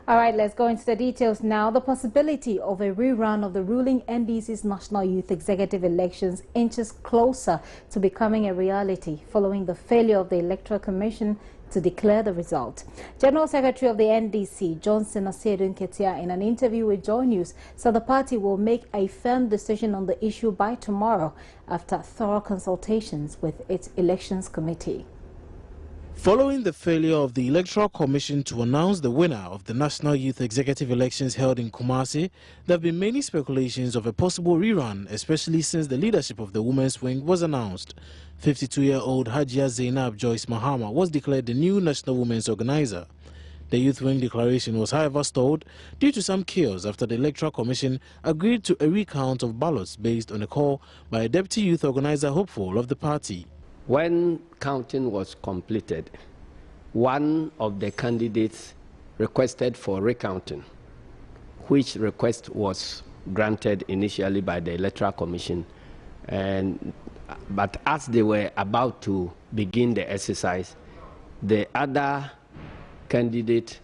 All right, let's go into the details now. The possibility of a rerun of the ruling NDCs National Youth Executive elections inches closer to becoming a reality following the failure of the Electoral Commission to declare the result. General Secretary of the NDC, John Mahama, in an interview with Joy News, said the party will make a firm decision on the issue by tomorrow after thorough consultations with its elections committee. Following the failure of the Electoral Commission to announce the winner of the National Youth Executive elections held in Kumasi, there have been many speculations of a possible rerun, especially since the leadership of the women's wing was announced. 52-year-old Hajia Zainab Joyce Mahama was declared the new national women's organizer. The youth wing declaration was however stalled due to some chaos after the Electoral Commission agreed to a recount of ballots based on a call by a deputy youth organizer hopeful of the party. When counting was completed, one of the candidates requested for recounting, which request was granted initially by the Electoral Commission. But as they were about to begin the exercise, the other candidate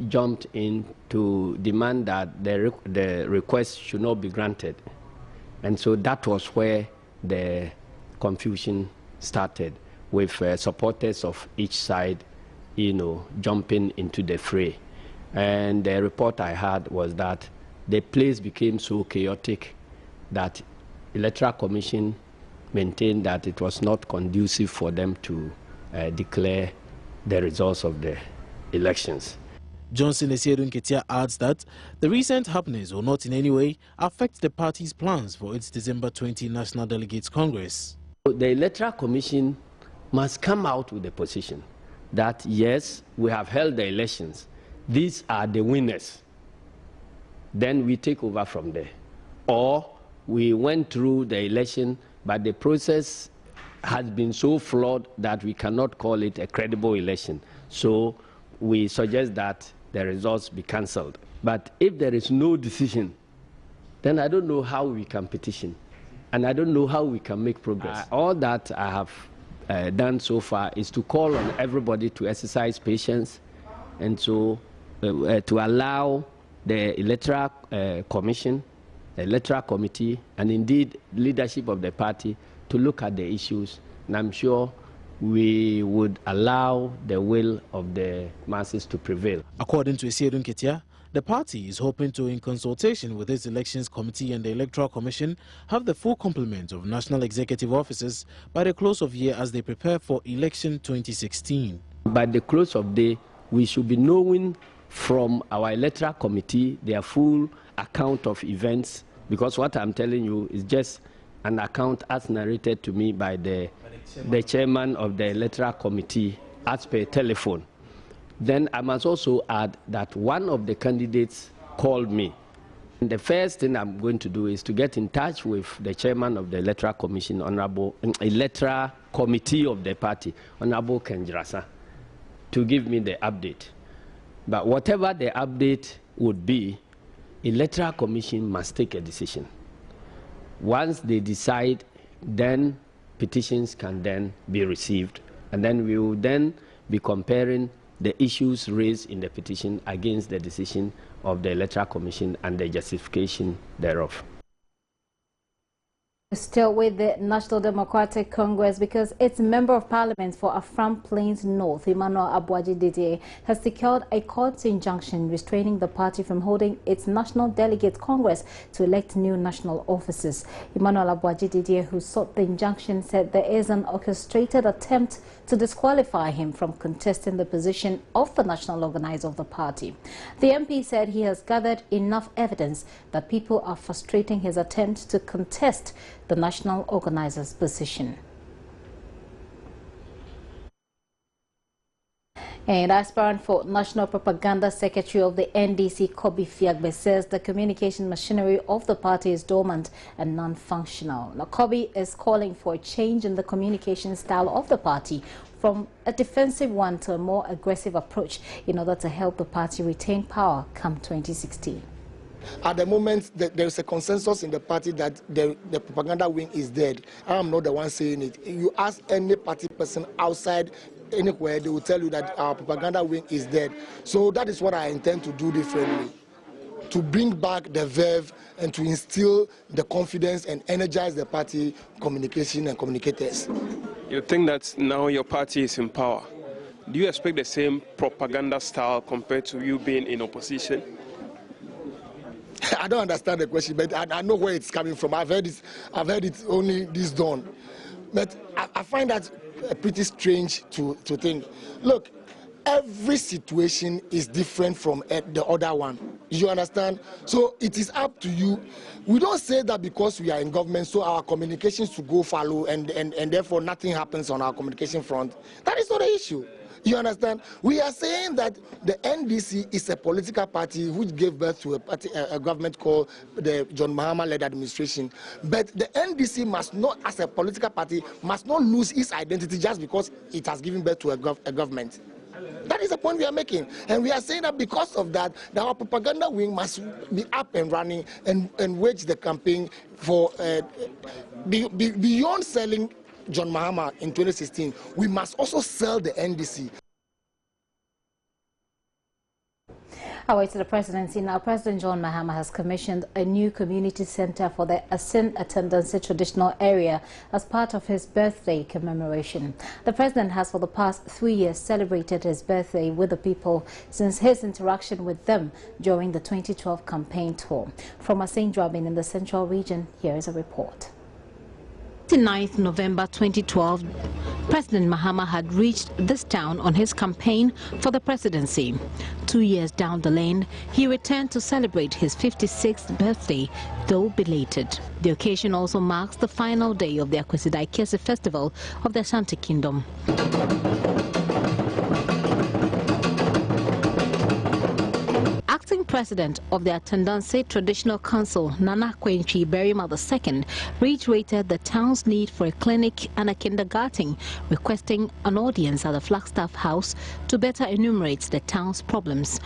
jumped in to demand that the request should not be granted. And so that was where the confusion started, with supporters of each side, jumping into the fray. And the report I had was that the place became so chaotic that Electoral Commission maintained that it was not conducive for them to declare the results of the elections. Johnson Ketia adds that the recent happenings will not in any way affect the party's plans for its December 20 National Delegates Congress. The Electoral Commission must come out with a position that, yes, we have held the elections. These are the winners. Then we take over from there. Or we went through the election, but the process has been so flawed that we cannot call it a credible election. So we suggest that the results be cancelled. But if there is no decision, then I don't know how we can petition. And I don't know how we can make progress. All that I have done so far is to call on everybody to exercise patience and so to allow the Electoral Commission, the Electoral Committee, and indeed leadership of the party to look at the issues. And I'm sure we would allow the will of the masses to prevail. According to Esiedun Ketia, the party is hoping to, in consultation with its elections committee and the Electoral Commission, have the full complement of national executive officers by the close of year as they prepare for election 2016. By the close of day, we should be knowing from our Electoral Committee their full account of events, because what I'm telling you is just an account as narrated to me by the chairman of the Electoral Committee as per telephone. Then I must also add that one of the candidates called me. And the first thing I'm going to do is to get in touch with the chairman of the Electoral Commission, Electoral Committee of the party, Honorable Kenjrasa, to give me the update. But whatever the update would be, Electoral Commission must take a decision. Once they decide, then petitions can then be received. And then we will then be comparing the issues raised in the petition against the decision of the Electoral Commission and the justification thereof. Still with the National Democratic Congress, because its Member of Parliament for Afram Plains North, Emmanuel Abuaji-Didier, has secured a court injunction restraining the party from holding its National Delegate Congress to elect new national officers. Emmanuel Abuaji-Didier, who sought the injunction, said there is an orchestrated attempt to disqualify him from contesting the position of the national organizer of the party. The MP said he has gathered enough evidence that people are frustrating his attempt to contest the national organizer's position. And aspirant for National Propaganda Secretary of the NDC, Kobi Fiag, says the communication machinery of the party is dormant and non-functional. Now, Kobi is calling for a change in the communication style of the party from a defensive one to a more aggressive approach in order to help the party retain power come 2016. At the moment, there is a consensus in the party that the propaganda wing is dead. I am not the one saying it. You ask any party person outside anywhere, they will tell you that our propaganda wing is dead. So that is what I intend to do differently, to bring back the verve and to instill the confidence and energize the party communication and communicators. You think that now your party is in power, do you expect the same propaganda style compared to you being in opposition? I don't understand the question, but I know where it's coming from. I've heard it only this dawn. But I find that pretty strange to think. Look, every situation is different from the other one. You understand? So it is up to you. We don't say that because we are in government, so our communications to go follow and therefore nothing happens on our communication front. That is not the issue. You understand? We are saying that the NDC is a political party which gave birth to a government called the John Mahama-led administration. But the NDC must not, as a political party, must not lose its identity just because it has given birth to a government. That is the point we are making. And we are saying that because of that, our propaganda wing must be up and running and wage the campaign for beyond selling John Mahama in 2016, we must also sell the NDC. Away to the presidency now. President John Mahama has commissioned a new community center for the Asin Attendance traditional area as part of his birthday commemoration. The president has for the past 3 years celebrated his birthday with the people since his interaction with them during the 2012 campaign tour. From Asin Drabin in the Central Region, here is a report. 29th November 2012, President Mahama had reached this town on his campaign for the presidency. 2 years down the lane, he returned to celebrate his 56th birthday, though belated. The occasion also marks the final day of the Akwesi Kese Festival of the Ashanti Kingdom. Acting president of the Attendance Traditional Council, Nana Kwenchi Berima II, reiterated the town's need for a clinic and a kindergarten, requesting an audience at the Flagstaff House to better enumerate the town's problems.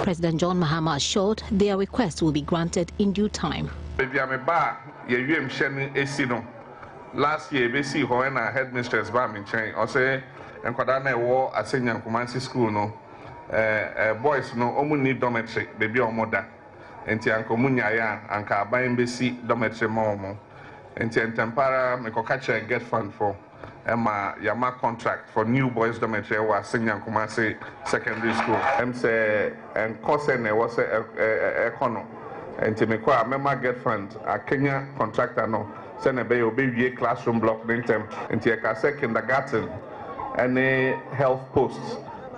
President John Mahama assured their requests will be granted in due time. Last year, we see when our headmistress Bam chain or say, and Kodana war at Senior Kumansi school, no boys no only dormitory, baby or mother, and Tianco Munya and Carbain BC dormitory momo, and Tempara Mekokacha get fund for Emma Yama contract for new boys dormitory was Senior Kumasi secondary school. Say and Kosen was a econo, and Timekwa Mema get fund a Kenya contractor no. Send a baby classroom block them into a kindergarten and a health post.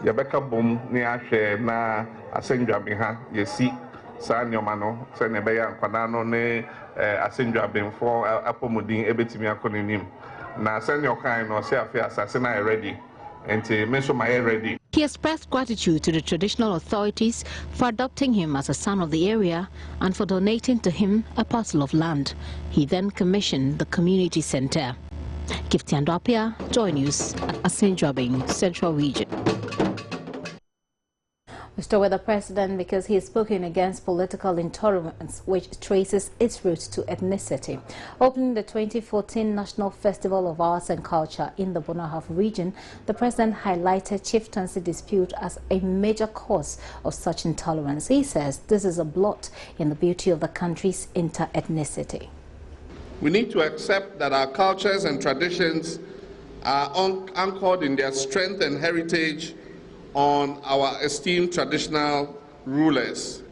Yabeka boom near na Ascendra Biha, ye see, San Yomano, send a bayan Panano ne Ascendra Bim for Apomudin, Ebetimia Coninim. Na send your kind or say affair assassinate ready and to mention my ready. He expressed gratitude to the traditional authorities for adopting him as a son of the area and for donating to him a parcel of land. He then commissioned the community center. Gifty Andwapia, Joy News at Asin Drabin, Central Region. We start with the president because he has spoken against political intolerance, which traces its roots to ethnicity. Opening the 2014 National Festival of Arts and Culture in the Bonahaf region, the president highlighted chieftaincy dispute as a major cause of such intolerance. He says this is a blot in the beauty of the country's inter-ethnicity. We need to accept that our cultures and traditions are anchored in their strength and heritage on our esteemed traditional rulers.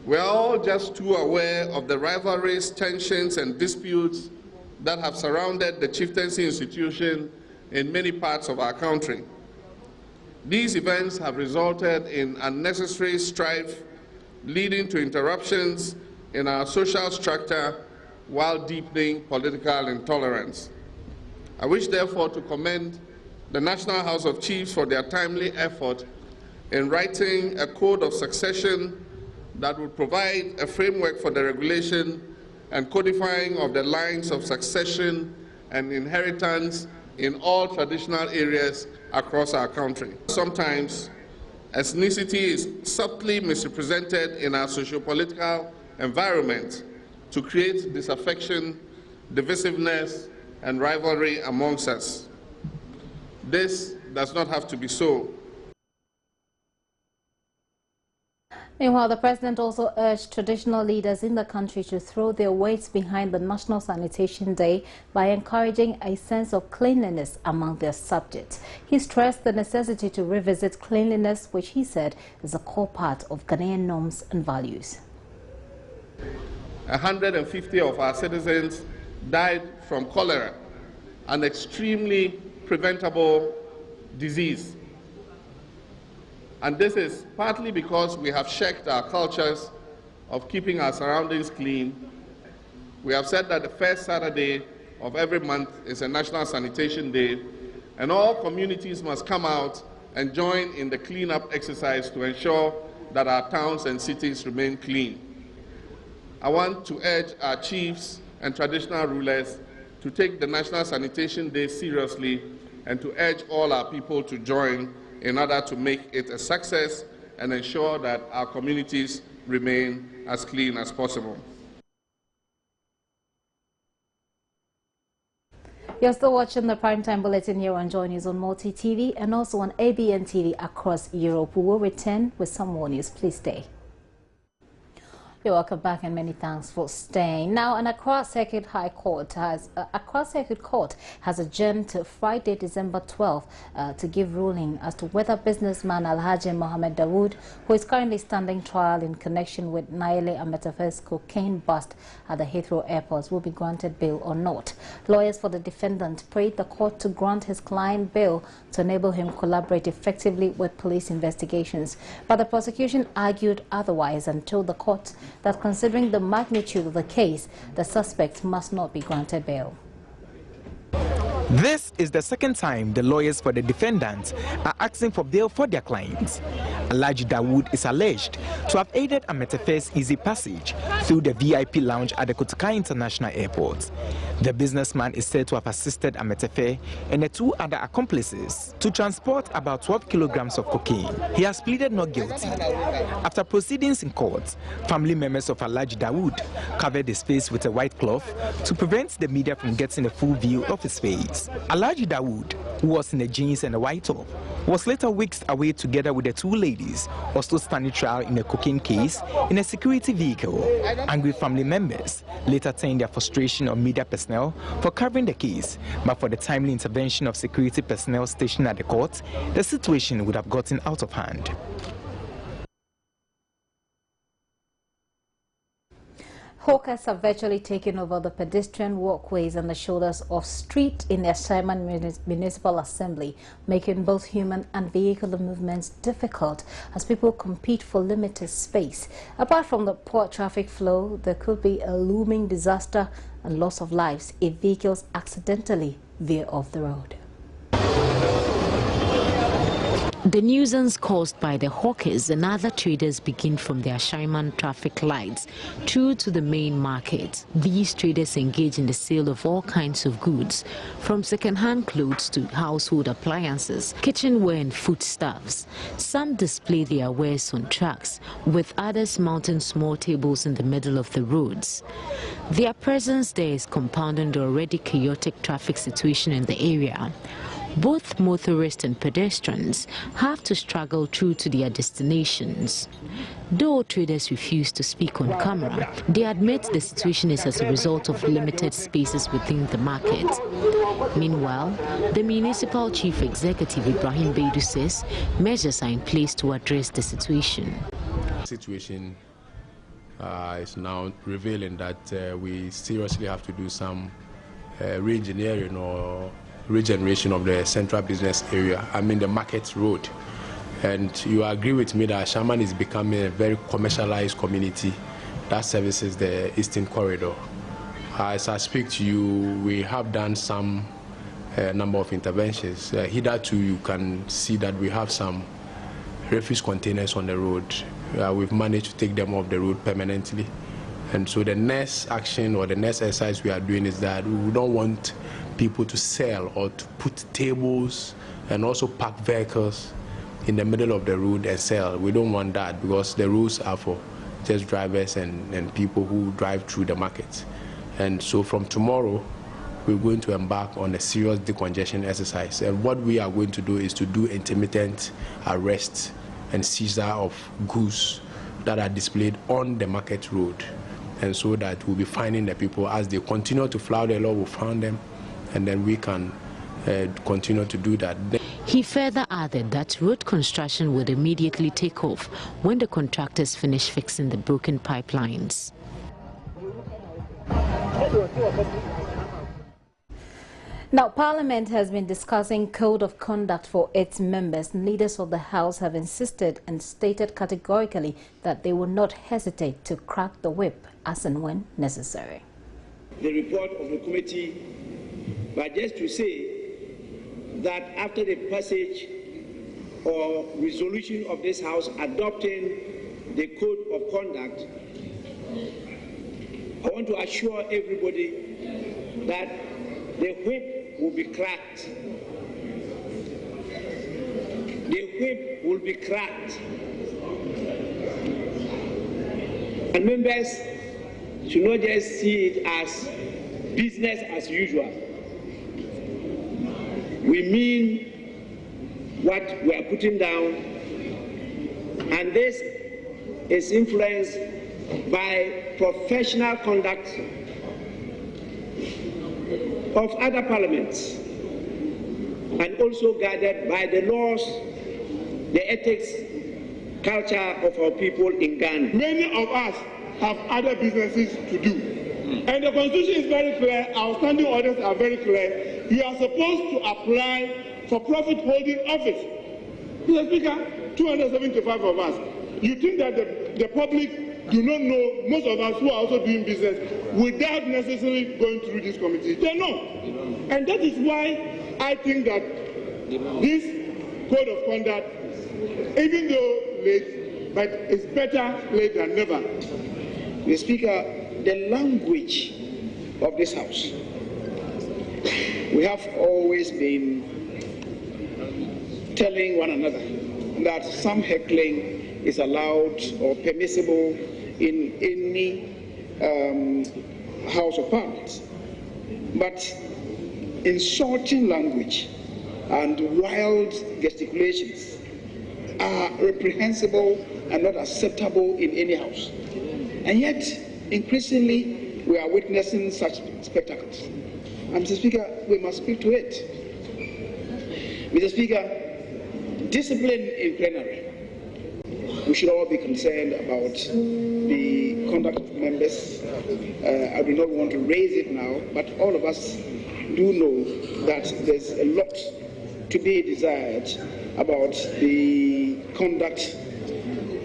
We're all just too aware of the rivalries, tensions, and disputes that have surrounded the chieftaincy institution in many parts of our country. These events have resulted in unnecessary strife, leading to interruptions in our social structure while deepening political intolerance. I wish, therefore, to commend the National House of Chiefs for their timely effort in writing a code of succession that would provide a framework for the regulation and codifying of the lines of succession and inheritance in all traditional areas across our country. Sometimes ethnicity is subtly misrepresented in our socio-political environment to create disaffection, divisiveness, and rivalry amongst us. This does not have to be so. Meanwhile, the president also urged traditional leaders in the country to throw their weight behind the National Sanitation Day by encouraging a sense of cleanliness among their subjects. He stressed the necessity to revisit cleanliness, which he said is a core part of Ghanaian norms and values. 150 of our citizens died from cholera, an extremely preventable disease. And this is partly because we have shirked our cultures of keeping our surroundings clean. We have said that the first Saturday of every month is a National Sanitation Day, and all communities must come out and join in the cleanup exercise to ensure that our towns and cities remain clean. I want to urge our chiefs and traditional rulers to take the National Sanitation Day seriously and to urge all our people to join in order to make it a success and ensure that our communities remain as clean as possible. You're still watching the Primetime Bulletin here on Joy News on Multi TV and also on ABN TV across Europe. We will return with some more news. Please stay. You're welcome back and many thanks for staying. Now, an Accra Circuit Court has adjourned to Friday, December 12th to give ruling as to whether businessman Alhassan Muhammad, who is currently standing trial in connection with Naile Ametafe's cocaine bust at the Heathrow Airport, will be granted bail or not. Lawyers for the defendant prayed the court to grant his client bail to enable him collaborate effectively with police investigations. But the prosecution argued otherwise and told the court that considering the magnitude of the case, the suspect must not be granted bail. This is the second time the lawyers for the defendants are asking for bail for their clients. Alhaji Dawood is alleged to have aided Ametefe's easy passage through the VIP lounge at the Kotoka International Airport. The businessman is said to have assisted Ametefe and the two other accomplices to transport about 12 kilograms of cocaine. He has pleaded not guilty. After proceedings in court, family members of Alhaji Dawood covered his face with a white cloth to prevent the media from getting a full view of his face. Alhaji Dawood, who was in a jeans and a white top, was later whisked away together with the two ladies, also standing trial in a cocaine case in a security vehicle. Angry family members later turned their frustration on media personnel for covering the case, but for the timely intervention of security personnel stationed at the court, the situation would have gotten out of hand. Hawkers have virtually taken over the pedestrian walkways and the shoulders of street in the Ashaiman Municipal Assembly, making both human and vehicular movements difficult as people compete for limited space. Apart from the poor traffic flow, there could be a looming disaster and loss of lives if vehicles accidentally veer off the road. The nuisance caused by the hawkers and other traders begin from the Ashaiman traffic lights through to the main market. These traders engage in the sale of all kinds of goods, from second-hand clothes to household appliances, kitchenware and foodstuffs. Some display their wares on trucks, with others mounting small tables in the middle of the roads. Their presence there is compounding the already chaotic traffic situation in the area. Both motorists and pedestrians have to struggle through to their destinations. Though traders refuse to speak on camera, they admit the situation is as a result of limited spaces within the market. Meanwhile, the municipal chief executive Ibrahim Beidu says measures are in place to address the situation. The situation is now revealing that we seriously have to do some re-engineering or regeneration of the central business area, the market road. And you agree with me that Ashaiman is becoming a very commercialized community that services the Eastern Corridor. As I speak to you, we have done some number of interventions. Hitherto, you can see that we have some refuse containers on the road. We've managed to take them off the road permanently. And so the next action or the next exercise we are doing is that we don't want people to sell or to put tables and also park vehicles in the middle of the road and sell. We don't want that, because the rules are for just drivers and people who drive through the market. And so from tomorrow, we're going to embark on a serious decongestion exercise. And what we are going to do is to do intermittent arrests and seizure of goods that are displayed on the market road. And so that we'll be finding the people as they continue to flout the law, we'll find them, and then we can continue to do that. He further added that road construction would immediately take off when the contractors finish fixing the broken pipelines. Now, Parliament has been discussing code of conduct for its members. Leaders of the House have insisted and stated categorically that they will not hesitate to crack the whip as and when necessary. The report of the committee, but just to say that after the passage or resolution of this House adopting the code of conduct, I want to assure everybody that the whip will be cracked. The whip will be cracked. And members should not just see it as business as usual. We mean what we are putting down, and this is influenced by professional conduct of other parliaments, and also guided by the laws, the ethics, culture of our people in Ghana. Many of us have other businesses to do. And the Constitution is very clear, our standing orders are very clear. You are supposed to apply for profit-holding office. Mr. Speaker, 275 of us. You think that the public do not know, most of us who are also doing business, without necessarily going through this committee? They know. And that is why I think that this code of conduct, even though late, but it's better late than never. Mr. Speaker, the language of this House, we have always been telling one another that some heckling is allowed or permissible in any House of Parliament. But insulting language and wild gesticulations are reprehensible and not acceptable in any house. And yet, increasingly, we are witnessing such spectacles. And Mr. Speaker, we must speak to it. Mr. Speaker, discipline in plenary. We should all be concerned about the conduct of members. I do not want to raise it now, but all of us do know that there's a lot to be desired about the conduct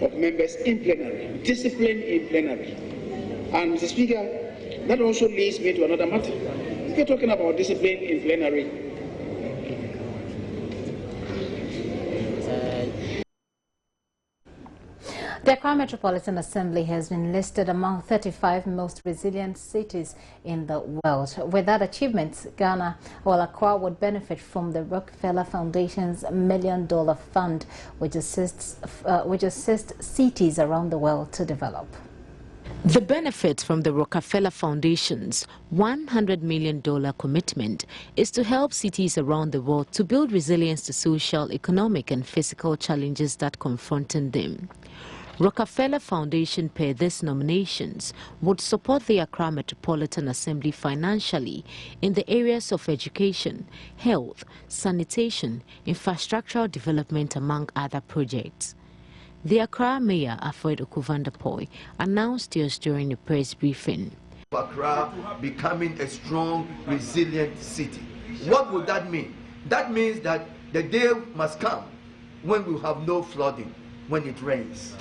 of members in plenary, discipline in plenary. And Mr. Speaker, that also leads me to another matter. If you're talking about discipline in plenary, the Accra Metropolitan Assembly has been listed among 35 most resilient cities in the world. With that achievement, Accra would benefit from the Rockefeller Foundation's $1 million fund, which assists cities around the world to develop. The benefit from the Rockefeller Foundation's $100 million commitment is to help cities around the world to build resilience to social, economic and physical challenges that confronting them. Rockefeller Foundation, per these nominations, would support the Accra Metropolitan Assembly financially in the areas of education, health, sanitation, infrastructural development, among other projects. The Accra Mayor, Alfred Okuvandapoy, announced this during a press briefing. Accra becoming a strong, resilient city. What would that mean? That means that the day must come when we have no flooding, when it rains.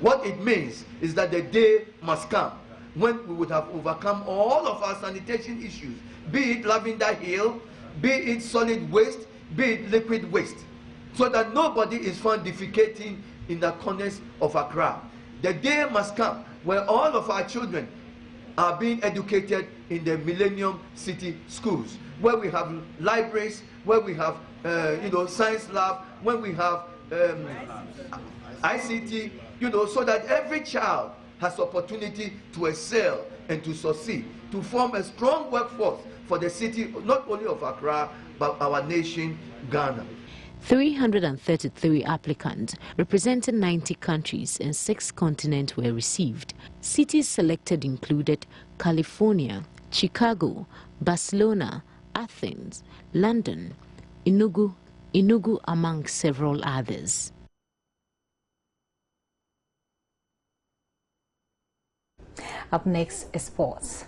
What it means is that the day must come when we would have overcome all of our sanitation issues, be it Lavender Hill, be it solid waste, be it liquid waste, so that nobody is found defecating in the corners of Accra. The day must come where all of our children are being educated in the Millennium City schools, where we have libraries, where we have science lab, when we have ICT, so that every child has opportunity to excel and to succeed, to form a strong workforce for the city, not only of Accra, but our nation, Ghana. 333 applicants representing 90 countries and 6 continents were received. Cities selected included California, Chicago, Barcelona, Athens, London, Enugu among several others. Up next is sports.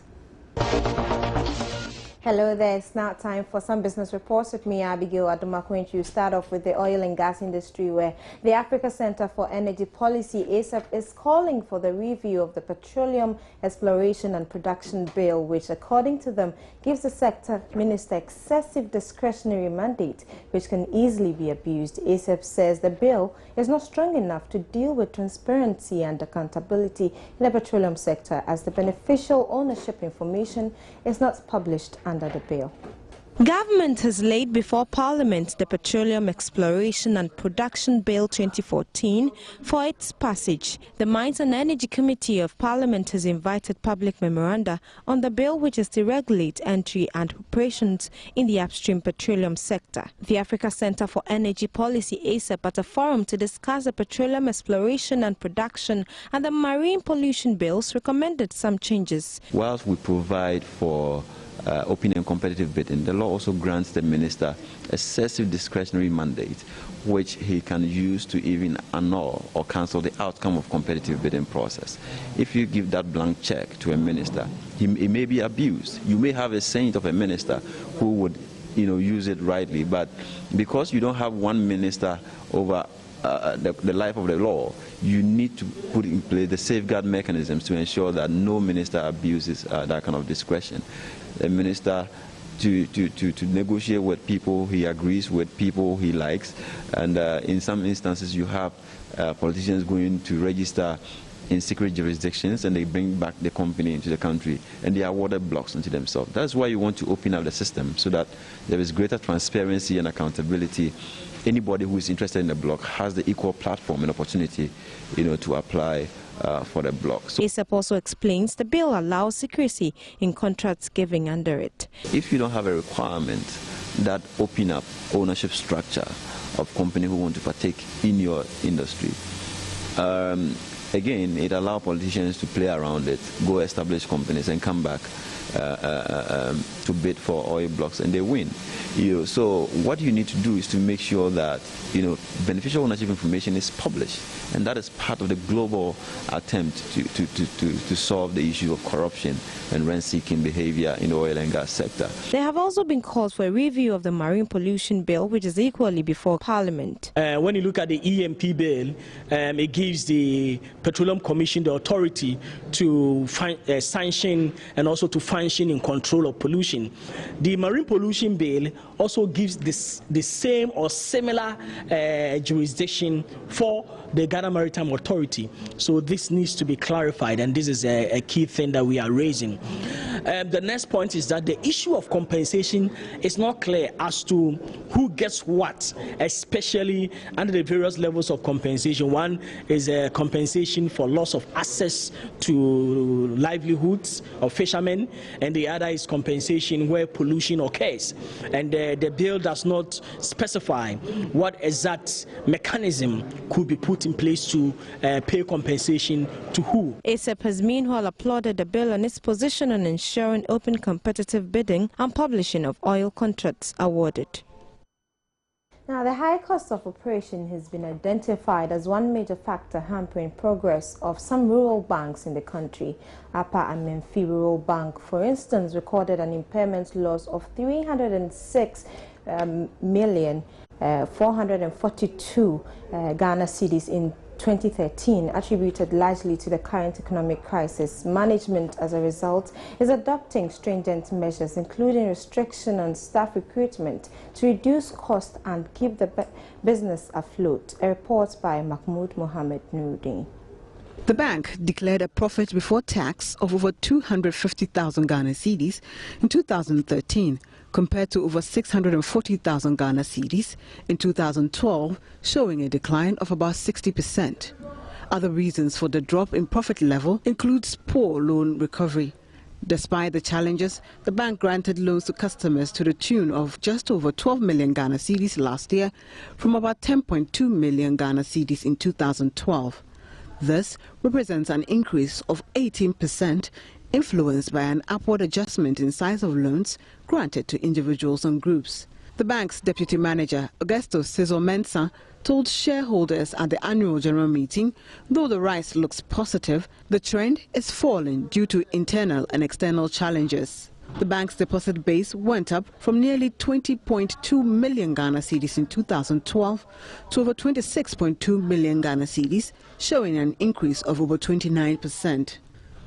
Hello there, it's now time for some business reports with me, Abigail Adumakwinchu. You start off with the oil and gas industry, where the Africa Center for Energy Policy, ASAP, is calling for the review of the Petroleum Exploration and Production Bill, which, according to them, gives the sector minister excessive discretionary mandate, which can easily be abused. ASAP says the bill is not strong enough to deal with transparency and accountability in the petroleum sector, as the beneficial ownership information is not published under the bill. Government has laid before Parliament the Petroleum Exploration and Production Bill 2014 for its passage. The Mines and Energy Committee of Parliament has invited public memoranda on the bill, which is to regulate entry and operations in the upstream petroleum sector. The Africa Center for Energy Policy, ASAP, at a forum to discuss the Petroleum Exploration and Production and the Marine Pollution Bills, recommended some changes. Whilst we provide for open and competitive bidding, the law also grants the minister excessive discretionary mandate, which he can use to even annul or cancel the outcome of competitive bidding process. If you give that blank check to a minister, he may be abused. You may have a saint of a minister who would use it rightly, but because you don't have one minister over the life of the law, you need to put in place the safeguard mechanisms to ensure that no minister abuses that kind of discretion. The minister to negotiate with people he agrees with, people he likes, and in some instances you have politicians going to register in secret jurisdictions, and they bring back the company into the country and they awarded blocks into themselves. That's why you want to open up the system so that there is greater transparency and accountability. Anybody who is interested in the block has the equal platform and opportunity, to apply for the block. So ASAP also explains the bill allows secrecy in contracts given under it. If you don't have a requirement that open up ownership structure of companies who want to partake in your industry, again, it allows politicians to play around it, go establish companies and come back to bid for oil blocks, and they win. So what you need to do is to make sure that beneficial ownership information is published, and that is part of the global attempt to solve the issue of corruption and rent-seeking behavior in the oil and gas sector. There have also been calls for a review of the Marine Pollution Bill, which is equally before Parliament. When you look at the EMP bill, it gives the Petroleum Commission the authority to sanction and also to function in control of pollution. The Marine Pollution Bill also gives the same or similar jurisdiction for the Ghana Maritime Authority. So this needs to be clarified, and this is a key thing that we are raising. The next point is that the issue of compensation is not clear as to who gets what, especially under the various levels of compensation. One is a compensation for loss of access to livelihoods of fishermen, and the other is compensation where pollution occurs. And the bill does not specify what exact mechanism could be put in place to pay compensation to who. ASAP has meanwhile applauded the bill and its position on ensuring open competitive bidding and publishing of oil contracts awarded. Now, the high cost of operation has been identified as one major factor hampering progress of some rural banks in the country. Upper and Memphis Rural Bank, for instance, recorded an impairment loss of 306,442 Ghana cedis in 2013, attributed largely to the current economic crisis. Management, as a result, is adopting stringent measures, including restriction on staff recruitment, to reduce costs and keep the business afloat. A report by Mahmoud Mohammed Nuruddin. The bank declared a profit before tax of over 250,000 Ghana cedis in 2013, compared to over 640,000 Ghana cedis in 2012, showing a decline of about 60%. Other reasons for the drop in profit level includes poor loan recovery. Despite the challenges, the bank granted loans to customers to the tune of just over 12 million Ghana cedis last year, from about 10.2 million Ghana cedis in 2012. This represents an increase of 18%, influenced by an upward adjustment in size of loans granted to individuals and groups. The bank's deputy manager, Augusto Cesar Mensah, told shareholders at the annual general meeting, though the rise looks positive, the trend is falling due to internal and external challenges. The bank's deposit base went up from nearly 20.2 million Ghana cedis in 2012 to over 26.2 million Ghana cedis, showing an increase of over 29%.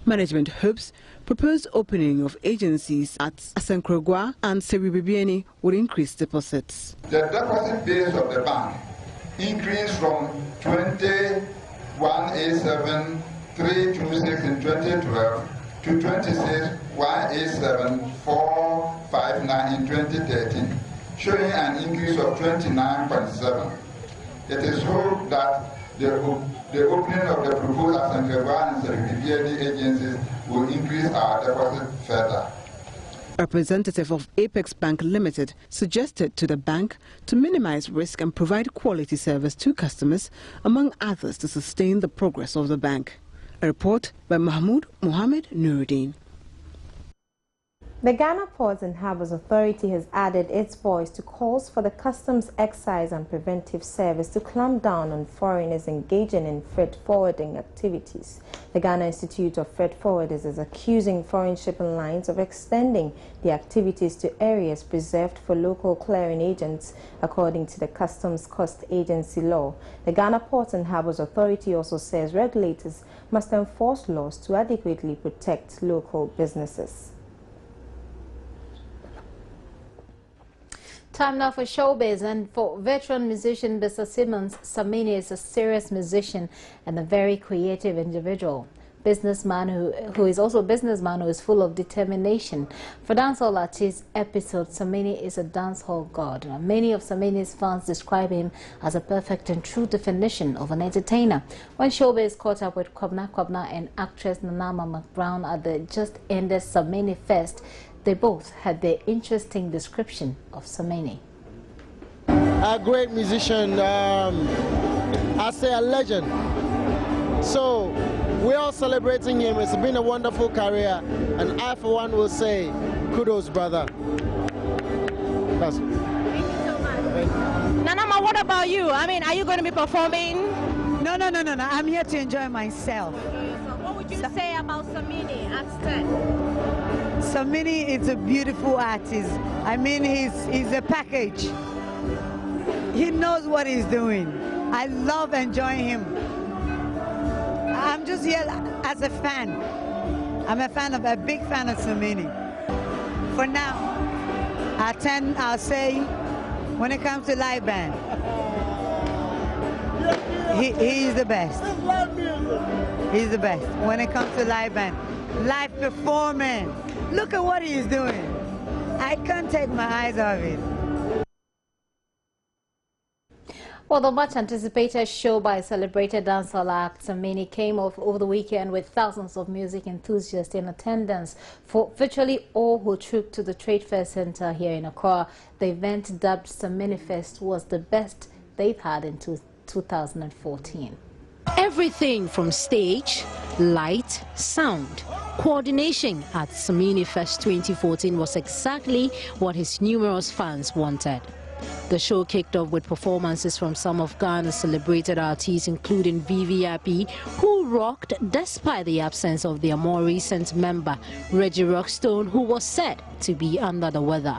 Management hopes proposed opening of agencies at Asankragwa and Seribibiani would increase deposits. The deposit base of the bank increased from 21,87326 in 2012 to 26,187,459 in 2013, showing an increase of 29.7%. It is hoped that the opening of the proposed Asankragwa and Seribibiani agencies will increase our deposit further. A representative of Apex Bank Limited suggested to the bank to minimize risk and provide quality service to customers, among others, to sustain the progress of the bank. A report by Mahmoud Mohammed Nuruddin. The Ghana Ports and Harbours Authority has added its voice to calls for the Customs, Excise and Preventive Service to clamp down on foreigners engaging in freight forwarding activities. The Ghana Institute of Freight Forwarders is accusing foreign shipping lines of extending their activities to areas preserved for local clearing agents, according to the Customs Cost Agency law. The Ghana Ports and Harbours Authority also says regulators must enforce laws to adequately protect local businesses. Time now for showbiz, and for veteran musician Mr. Simmons, Samina is a serious musician and a very creative individual. Businessman who is also a businessman who is full of determination. For dancehall artist episode, Samina is a dancehall god. Many of Samina's fans describe him as a perfect and true definition of an entertainer. When showbiz caught up with Kwabna and actress Nanama McBrown at the just ended Samina Fest, they both had their interesting description of Samina. A great musician, I say a legend. So we're all celebrating him. It's been a wonderful career, and I for one will say kudos, brother. That's Thank you so much. Nanama, what about you? I mean, are you going to be performing? No. I'm here to enjoy myself. What would you say about Samini at 10? Samini is a beautiful artist. I mean, he's a package. He knows what he's doing. I love enjoying him. I'm just here as a fan. I'm a big fan of Samini. For now, at 10, I'll say, when it comes to live band, he's the best. He's the best when it comes to live band. Live performance. Look at what he's doing. I can't take my eyes off it. Well, the much anticipated show by celebrated dancehall act Samini came off over the weekend with thousands of music enthusiasts in attendance. For virtually all who trooped to the Trade Fair Center here in Accra, the event dubbed Samina Fest was the best they've had in 2014. Everything from stage, light, sound, coordination at Samina Fest 2014 was exactly what his numerous fans wanted. The show kicked off with performances from some of Ghana's celebrated artists, including VVIP, who rocked despite the absence of their more recent member, Reggie Rockstone, who was said to be under the weather.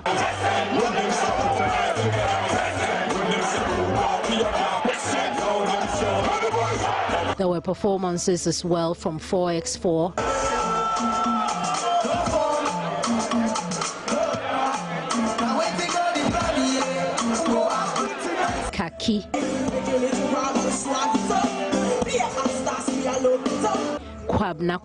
There were performances as well from 4x4, Kaki, Kwabna,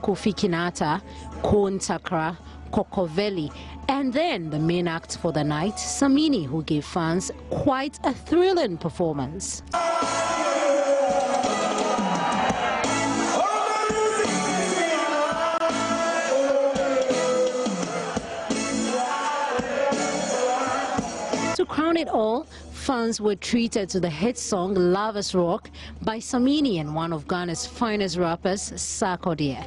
Kofi Kinata, Kontakra, Kokoveli, and then the main act for the night, Samini, who gave fans quite a thrilling performance. To crown it all, fans were treated to the hit song Lovers Rock by Samini and one of Ghana's finest rappers, Sarkodie.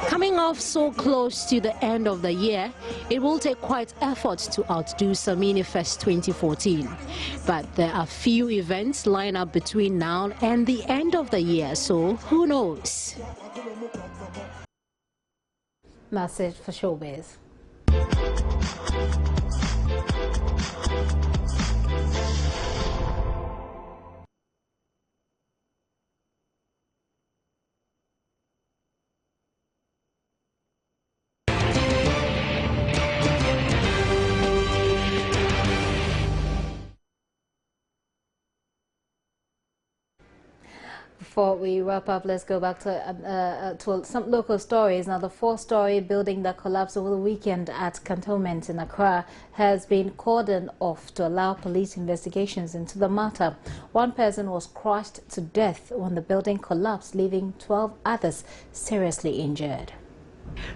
Coming off so close to the end of the year, it will take quite effort to outdo Samina Fest 2014. But there are few events lined up between now and the end of the year, so who knows? That's it for Showbiz. Before we wrap up, let's go back to some local stories. Now, the 4-story building that collapsed over the weekend at Cantonment in Accra has been cordoned off to allow police investigations into the matter. One person was crushed to death when the building collapsed, leaving 12 others seriously injured.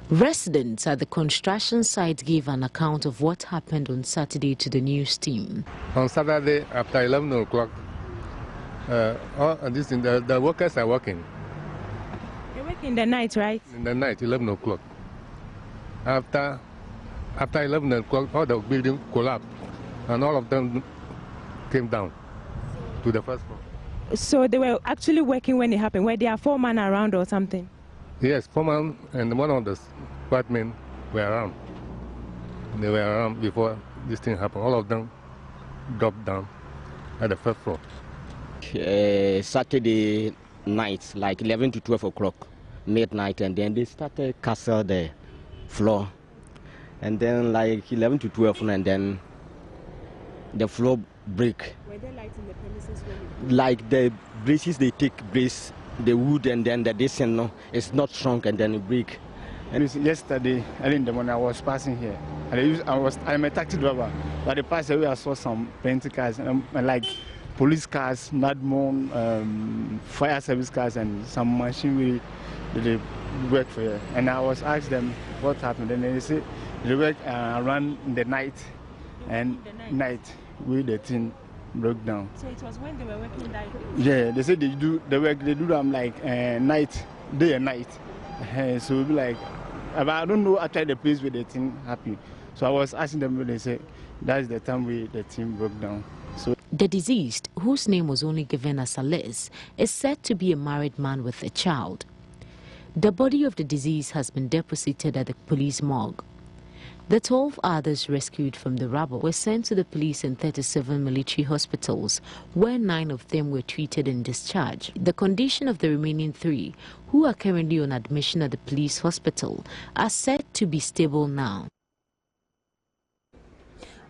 Residents at the construction site gave an account of what happened on Saturday to the news team. On Saturday after 11 o'clock, the workers are working. They work in the night, right? In the night, 11 o'clock. After 11 o'clock, all the building collapsed, and all of them came down to the first floor. So they were actually working when it happened. Were there 4 men around or something? Yes, 4 men and one of the squadmen were around. They were around before this thing happened. All of them dropped down at the first floor. Saturday night, like 11 to 12 o'clock, midnight, and then they started castle the floor, and then like 11 to 12, and then the floor break. Were there lights in the premises when you... Like the braces, they take brace, the wood, and then the descent, it's not strong, and then it break. And yesterday, early in the morning, I was passing here, and I'm a taxi driver, but the past away I saw some plenty cars, and like police cars, NADMO, fire service cars, and some machinery that they work for here. And I was asked them what happened, and they said they work around in the night, and night where the thing broke down. So it was when they were working that day? Yeah, they said they do them like night, day and night. So it be like, but I don't know actually the place where the thing happened. So I was asking them, and they said that's the time where the thing broke down. So the deceased, whose name was only given as Alice, is said to be a married man with a child. The body of the deceased has been deposited at the police morgue. The 12 others rescued from the rubble were sent to the police and 37 military hospitals, where 9 of them were treated and discharged. The condition of the remaining 3, who are currently on admission at the police hospital, are said to be stable now.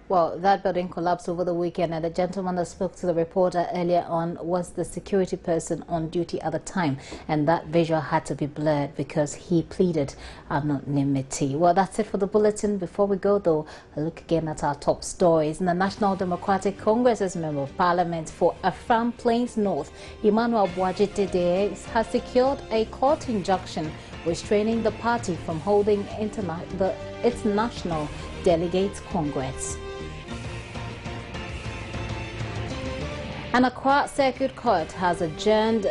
Well, that building collapsed over the weekend, and the gentleman that spoke to the reporter earlier on was the security person on duty at the time, and that visual had to be blurred because he pleaded anonymity. Well, that's it for the bulletin. Before we go, though, a look again at our top stories. In the National Democratic Congress's Member of Parliament for Afram Plains North, Emmanuel Boaji-Dede, has secured a court injunction restraining the party from holding its National Delegates Congress. An Accra Circuit Court has adjourned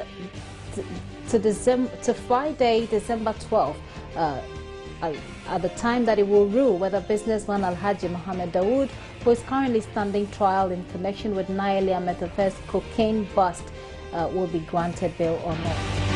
to Friday, December 12th, at the time that it will rule whether businessman Alhassan Muhammad, who is currently standing trial in connection with Nigeria Metafest cocaine bust, will be granted bail or not.